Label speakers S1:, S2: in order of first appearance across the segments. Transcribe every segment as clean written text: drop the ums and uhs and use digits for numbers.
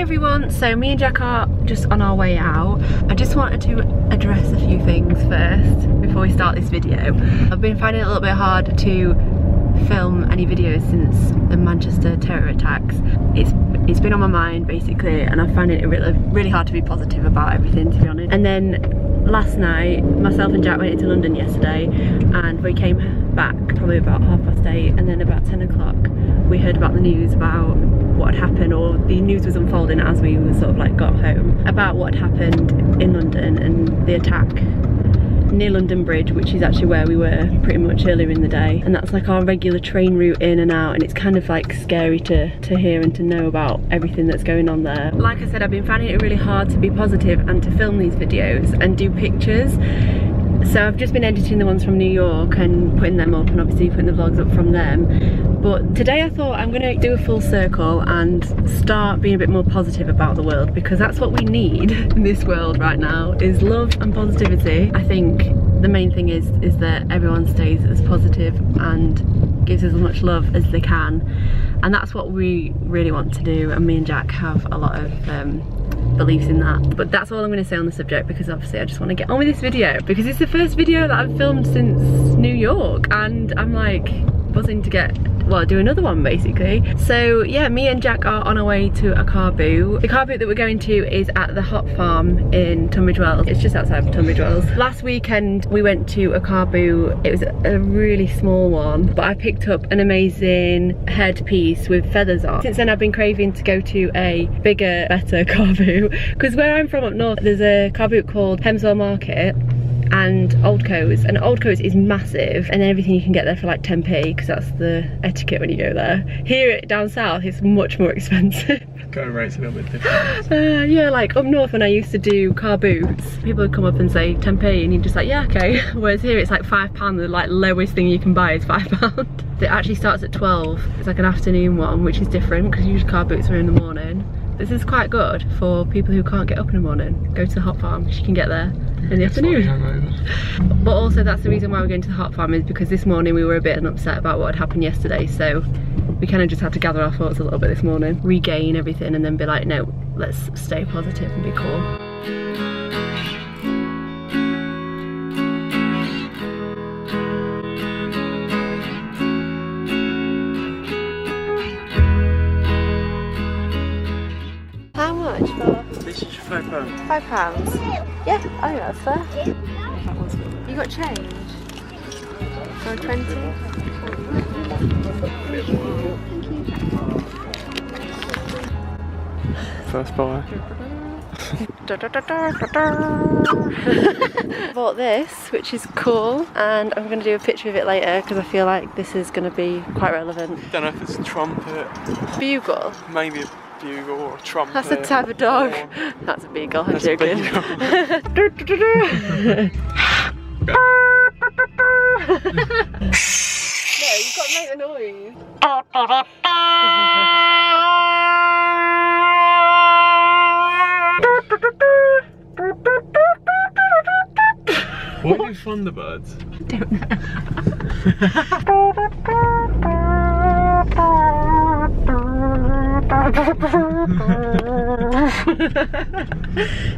S1: everyone, so me and Jack are just on our way out. I just wanted to address a few things first before we start this video. I've been finding it a little bit hard to film any videos since the Manchester terror attacks. It's been on my mind basically, and I'm finding it really hard to be positive about everything, to be honest. And then last night, myself and Jack went into London yesterday, and we came back probably about 8:30, and then about 10 o'clock we heard about the news about what had happened, or the news was unfolding as we sort of like got home, about what had happened in London and the attack near London Bridge, which is actually where we were pretty much earlier in the day, and that's like our regular train route in and out, and it's kind of like scary to hear and to know about everything that's going on there. Like I said, I've been finding it really hard to be positive and to film these videos and do pictures. So I've just been editing the ones from New York and putting them up, and obviously putting the vlogs up from them. But today I thought I'm going to do a full circle and start being a bit more positive about the world, because that's what we need in this world right now, is love and positivity. I think the main thing is that everyone stays as positive and gives as much love as they can, and that's what we really want to do, and me and Jack have a lot of beliefs in that. But that's all I'm going to say on the subject, because obviously I just want to get on with this video, because it's the first video that I've filmed since New York, and I'm like buzzing to do another one basically. So yeah, me and Jack are on our way to a car boot. The car boot that we're going to is at the Hop Farm in Tunbridge Wells. It's just outside of Tunbridge Wells. Last weekend we went to a car boot. It was a really small one, but I picked up an amazing headpiece with feathers on. Since then I've been craving to go to a bigger, better car boot, because where I'm from up north there's a car boot called Hemswell Market and Old Coast, and Old Coast is massive, and everything you can get there for like 10p, because that's the etiquette when you go there. Here down south it's much more expensive.
S2: Going rates a little bit different.
S1: Yeah, like up north when I used to do car boots, people would come up and say 10p, and you're just like, yeah, okay. Whereas here it's like £5, the like lowest thing you can buy is £5. It actually starts at 12. It's like an afternoon one, which is different because usually car boots are in the morning. This is quite good for people who can't get up in the morning. Go to the Hop Farm, you can get there in the afternoon. But also that's the reason why we're going to the Hop Farm, is because this morning we were a bit upset about what had happened yesterday, so we kind of just had to gather our thoughts a little bit this morning, regain everything, and then be like, no, let's stay positive and be cool.
S2: This is £5.
S1: £5? Yeah, I think that's fair. You got change? For 20?
S2: First buy.
S1: Bought this, which is cool, and I'm going to do a picture of it later because I feel like this is going to be quite relevant.
S2: Don't know if it's a trumpet.
S1: Bugle?
S2: Maybe a bugle or a trumpet.
S1: That's a type of dog. That's a beagle, I'm joking.
S2: No,
S1: you've got to make the noise.
S2: What are Thunderbirds?
S1: I don't know.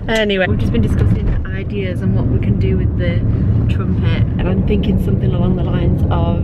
S1: Anyway, we've just been discussing ideas on what we can do with the trumpet, and I'm thinking something along the lines of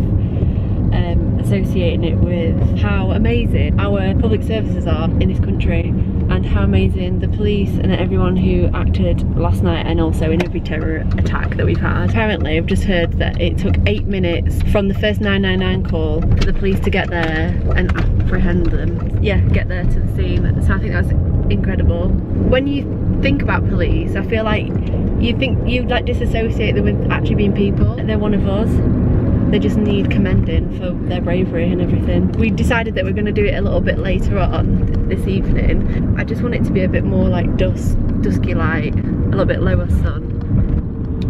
S1: associating it with how amazing our public services are in this country, and how amazing the police and everyone who acted last night, and also in every terror attack that we've had. Apparently I've just heard that it took 8 minutes from the first 999 call for the police to get there and apprehend them. Yeah, get there to the scene. So I think that's incredible. When you think about police, I feel like you like disassociate them with actually being people. They're one of us. They just need commending for their bravery and everything. We decided that we're going to do it a little bit later on this evening. I just want it to be a bit more like dusky light, a little bit lower sun.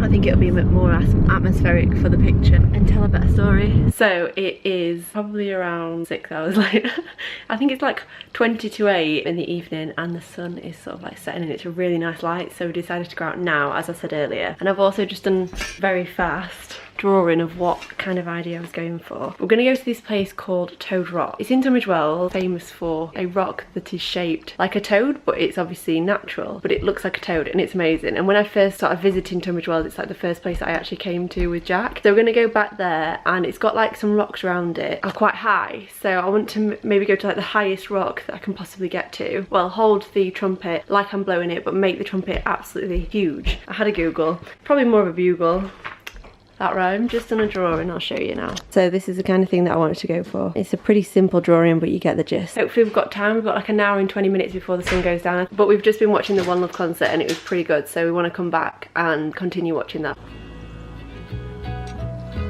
S1: I think it'll be a bit more atmospheric for the picture and tell a better story. So it is probably around 6 hours later. I think it's like 20 to 8 in the evening, and the sun is sort of like setting, and it's a really nice light, so we decided to go out now, as I said earlier. And I've also just done very fast drawing of what kind of idea I was going for. We're gonna go to this place called Toad Rock. It's in Tunbridge Wells, famous for a rock that is shaped like a toad, but it's obviously natural, but it looks like a toad and it's amazing. And when I first started visiting Tunbridge Wells, it's like the first place I actually came to with Jack. So we're gonna go back there, and it's got like some rocks around it. I'm quite high, so I want to maybe go to like the highest rock that I can possibly get to. Well, hold the trumpet like I'm blowing it, but make the trumpet absolutely huge. I had a Google, probably more of a bugle. That rhyme, just on a drawing, I'll show you now. So this is the kind of thing that I wanted to go for. It's a pretty simple drawing, but you get the gist. Hopefully we've got time. We've got like an hour and 20 minutes before the sun goes down. But we've just been watching the One Love concert and it was pretty good. So we want to come back and continue watching that.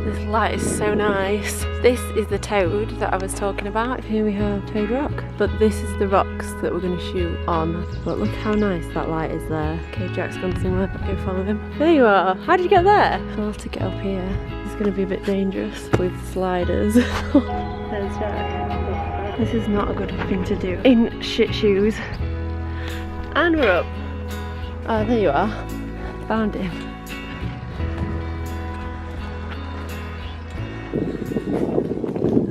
S1: This light is so nice. This is the toad that I was talking about. Here we have Toad Rock. But this is the rocks that we're going to shoot on. But look how nice that light is there. Okay, Jack's gone somewhere. Go follow him. There you are. How did you get there? I'll have to get up here. It's going to be a bit dangerous with sliders. There's Jack. This is not a good thing to do in shit shoes. And we're up. Oh, there you are. Found him.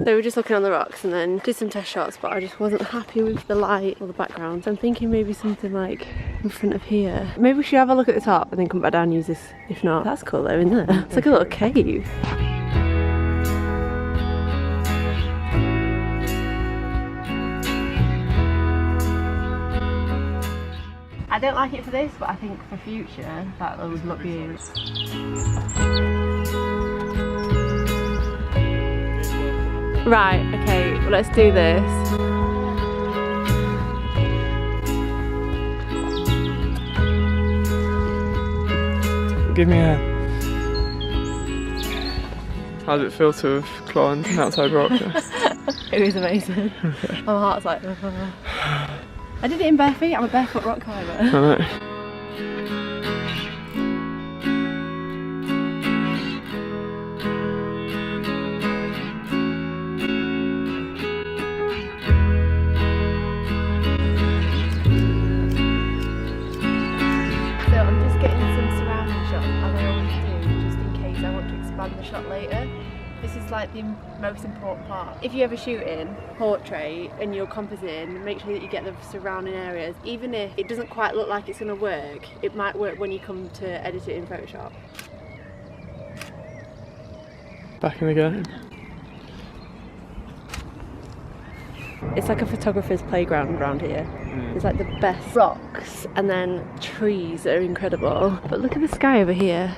S1: So we're just looking on the rocks and then did some test shots, but I just wasn't happy with the light or the background. So I'm thinking maybe something like in front of here. Maybe we should have a look at the top and then come back down and use this. If not, that's cool though, isn't it? It's like a little cave. I don't like it for this, but I think for future that would look good. Right, okay, well, let's do this.
S2: Give me a... How did it feel to have climbed an outside rock?
S1: It was amazing. My heart's like... I did it in bare feet, I'm a barefoot rock climber.
S2: I know.
S1: The shot later. This is like the most important part. If you ever shoot in portrait and you're compositing, make sure that you get the surrounding areas. Even if it doesn't quite look like it's going to work, it might work when you come to edit it in Photoshop.
S2: Back in the game.
S1: It's like a photographer's playground around here. It's like the best rocks and then trees that are incredible. But look at the sky over here.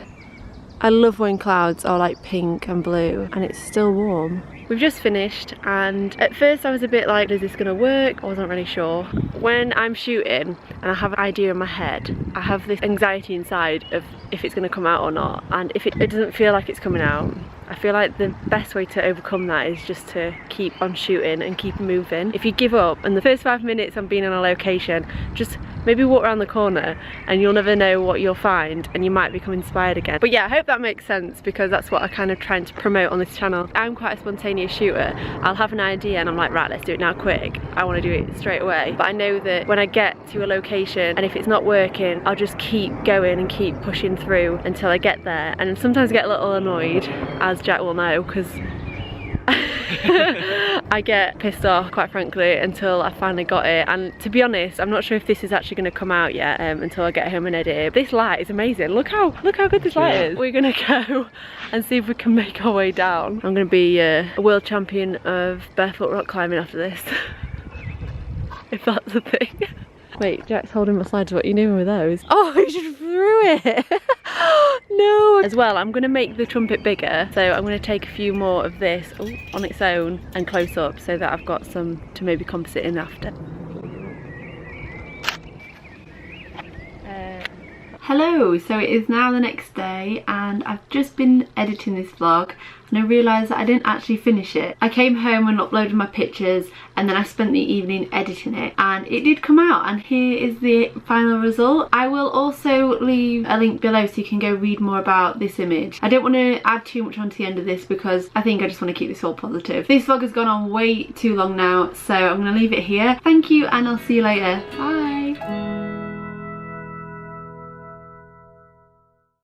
S1: I love when clouds are like pink and blue and it's still warm. We've just finished and at first I was a bit like, is this gonna work? I wasn't really sure. When I'm shooting and I have an idea in my head, I have this anxiety inside of if it's gonna come out or not, and if it doesn't feel like it's coming out, I feel like the best way to overcome that is just to keep on shooting and keep moving. If you give up and the first 5 minutes on being on a location, just maybe walk around the corner and you'll never know what you'll find and you might become inspired again. But yeah, I hope that makes sense because that's what I'm kind of trying to promote on this channel. I'm quite a spontaneous shooter. I'll have an idea and I'm like, right, let's do it now quick. I want to do it straight away. But I know that when I get to a location and if it's not working, I'll just keep going and keep pushing through until I get there. And sometimes I get a little annoyed, as Jack will know, because I get pissed off, quite frankly, until I finally got it. And to be honest, I'm not sure if this is actually going to come out yet until I get home and edit it. This light is amazing. Look how good this light is. We're gonna go and see if we can make our way down. I'm gonna be a world champion of barefoot rock climbing after this. If that's a thing. Wait, Jack's holding my slides. What are you doing with those? Oh, he just threw it. No. As well, I'm going to make the trumpet bigger. So I'm going to take a few more of this on its own and close up so that I've got some to maybe composite in after. Hello, so it is now the next day and I've just been editing this vlog and I realised that I didn't actually finish it. I came home and uploaded my pictures and then I spent the evening editing it and it did come out and here is the final result. I will also leave a link below so you can go read more about this image. I don't want to add too much onto the end of this because I think I just want to keep this all positive. This vlog has gone on way too long now, so I'm going to leave it here. Thank you and I'll see you later. Bye.